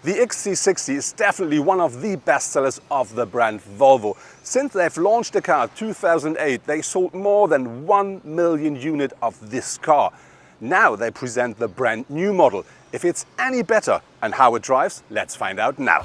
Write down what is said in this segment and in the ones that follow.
The XC60 is definitely one of the best sellers of the brand Volvo. Since they've launched the car in 2008, they sold more than 1 million units of this car. Now they present the brand new model. If it's any better and how it drives, let's find out now.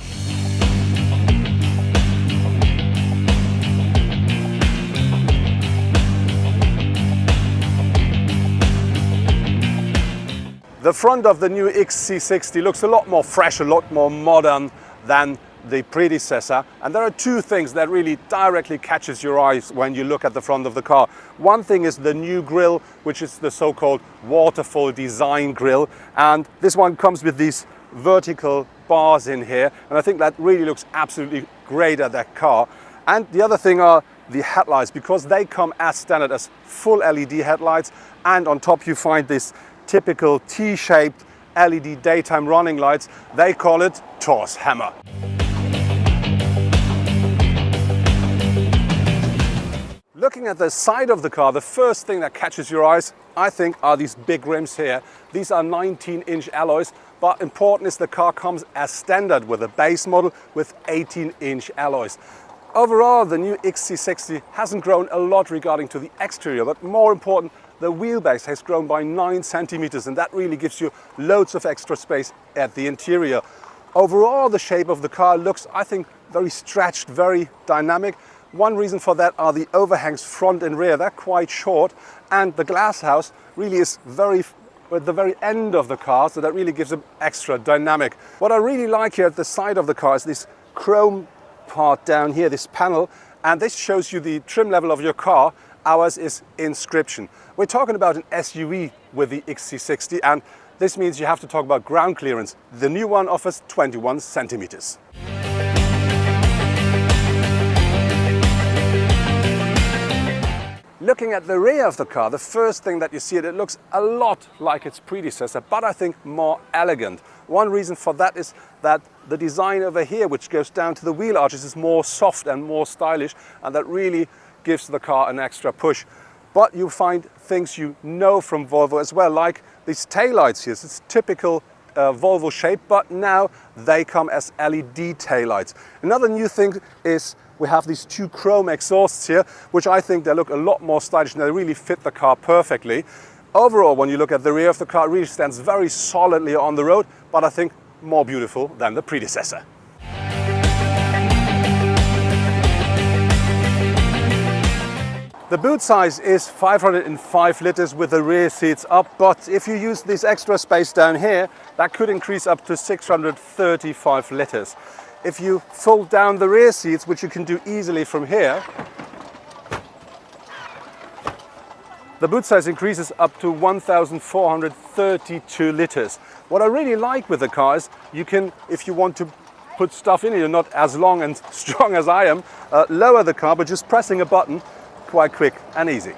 The front of the new XC60 looks a lot more fresh, a lot more modern than the predecessor. And there are two things that really directly catches your eyes when you look at the front of the car. One thing is the new grille, which is the so-called waterfall design grille. And this one comes with these vertical bars in here. And I think that really looks absolutely great at that car. And the other thing are the headlights, because they come as standard as full LED headlights. And on top you find this typical T-shaped LED daytime running lights. They call it Thor's hammer. Looking at the side of the car, the first thing that catches your eyes, I think, are these big rims here. These are 19-inch alloys, but important is the car comes as standard with a base model with 18-inch alloys. Overall, the new XC60 hasn't grown a lot regarding to the exterior, but more important, the wheelbase has grown by 9 centimeters, and that really gives you loads of extra space at the interior. Overall, the shape of the car looks, I think, very stretched, very dynamic. One reason for that are the overhangs front and rear. They're quite short, and the glass house really is at the very end of the car, so that really gives them extra dynamic. What I really like here at the side of the car is this chrome part down here, this panel, and this shows you the trim level of your car. Ours is inscription. We're talking about an SUV with the XC60, and this means you have to talk about ground clearance. The new one offers 21 centimeters. Looking at the rear of the car, the first thing that you see, it looks a lot like its predecessor, but I think more elegant. One reason for that is that the design over here, which goes down to the wheel arches, is more soft and more stylish, and that really gives the car an extra push. But you find things you know from Volvo as well, like these taillights here. It's typical Volvo shape, but now they come as LED taillights. Another new thing is we have these two chrome exhausts here, which I think they look a lot more stylish and they really fit the car perfectly. Overall, when you look at the rear of the car, it really stands very solidly on the road, but I think more beautiful than the predecessor. The boot size is 505 liters with the rear seats up, but if you use this extra space down here, that could increase up to 635 liters. If you fold down the rear seats, which you can do easily from here, the boot size increases up to 1,432 liters. What I really like with the car is you can, if you want to put stuff in it, you're not as long and strong as I am, lower the car, but just pressing a button, quite quick and easy.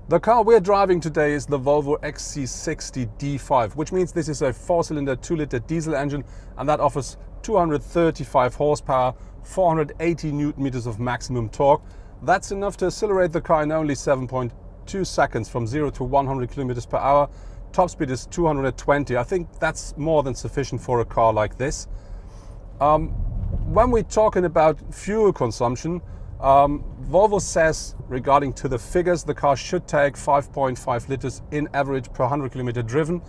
The car we're driving today is the Volvo XC60 D5, which means this is a 4-cylinder 2-liter diesel engine, and that offers 235 horsepower, 480 newton meters of maximum torque. That's enough to accelerate the car in only 7.2 seconds from 0 to 100 kilometers per hour. Top speed is 220. I think that's more than sufficient for a car like this. When we're talking about fuel consumption, Volvo says regarding to the figures, the car should take 5.5 liters in average per 100 kilometer driven.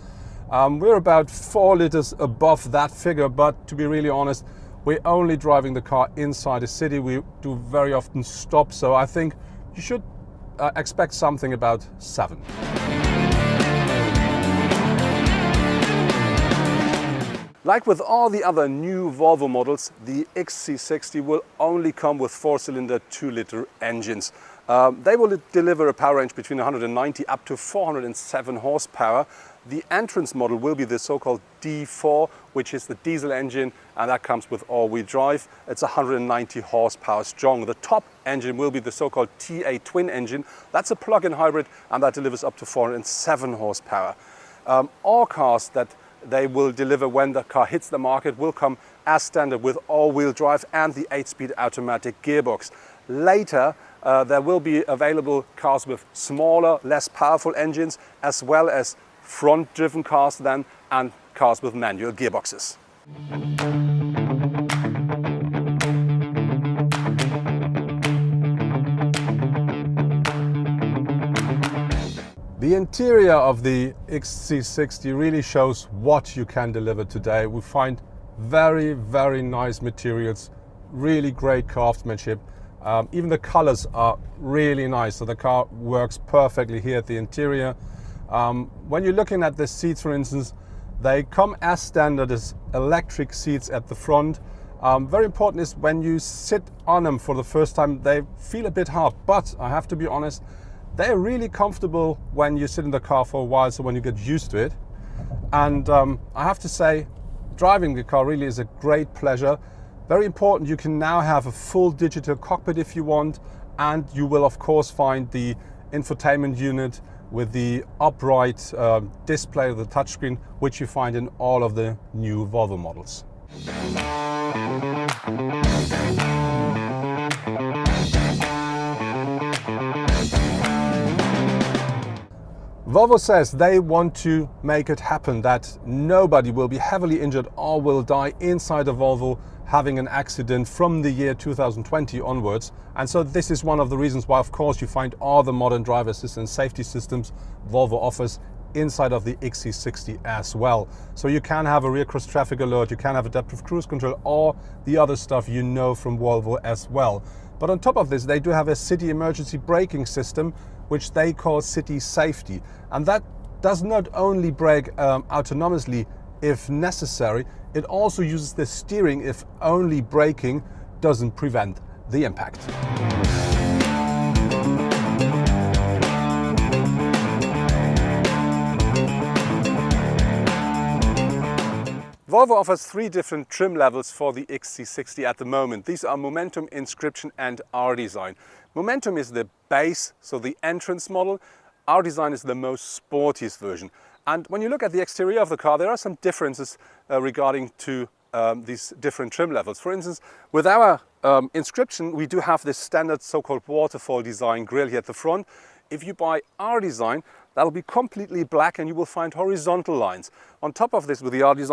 We're about 4 liters above that figure, but to be really honest, we're only driving the car inside a city. We do very often stop, so I think you should expect something about 7. Like with all the other new Volvo models, the XC60 will only come with 4-cylinder 2-liter engines. They will deliver a power range between 190 up to 407 horsepower. The entrance model will be the so-called D4, which is the diesel engine, and that comes with all-wheel drive. It's 190 horsepower strong. The top engine will be the so-called TA twin engine. That's a plug-in hybrid, and that delivers up to 407 horsepower. All cars that they will deliver when the car hits the market will come as standard with all-wheel drive and the 8-speed automatic gearbox. Later, there will be available cars with smaller, less powerful engines, as well as front-driven cars then, and cars with manual gearboxes. The interior of the XC60 really shows what you can deliver today. We find very, very nice materials, really great craftsmanship. Even the colors are really nice, so the car works perfectly here at the interior. When you're looking at the seats, for instance, they come as standard as electric seats at the front. Very important is when you sit on them for the first time, they feel a bit hard, but I have to be honest, they're really comfortable when you sit in the car for a while, so when you get used to it. And I have to say, driving the car really is a great pleasure. Very important, you can now have a full digital cockpit if you want, and you will of course find the infotainment unit with the upright display of the touchscreen, which you find in all of the new Volvo models. Volvo says they want to make it happen that nobody will be heavily injured or will die inside a Volvo having an accident from the year 2020 onwards. And so this is one of the reasons why, of course, you find all the modern driver assistance safety systems Volvo offers inside of the XC60 as well. So you can have a rear cross traffic alert, you can have adaptive cruise control, or the other stuff you know from Volvo as well. But on top of this, they do have a city emergency braking system, which they call city safety. And that does not only brake autonomously if necessary, it also uses the steering if only braking doesn't prevent the impact. Volvo offers 3 different trim levels for the XC60 at the moment. These are Momentum, Inscription and R-Design. Momentum is the base, so the entrance model. R-Design is the most sportiest version. And when you look at the exterior of the car, there are some differences regarding to these different trim levels. For instance, with our Inscription, we do have this standard so-called waterfall design grille here at the front. If you buy R-Design, that'll be completely black and you will find horizontal lines. On top of this, with the R-Design,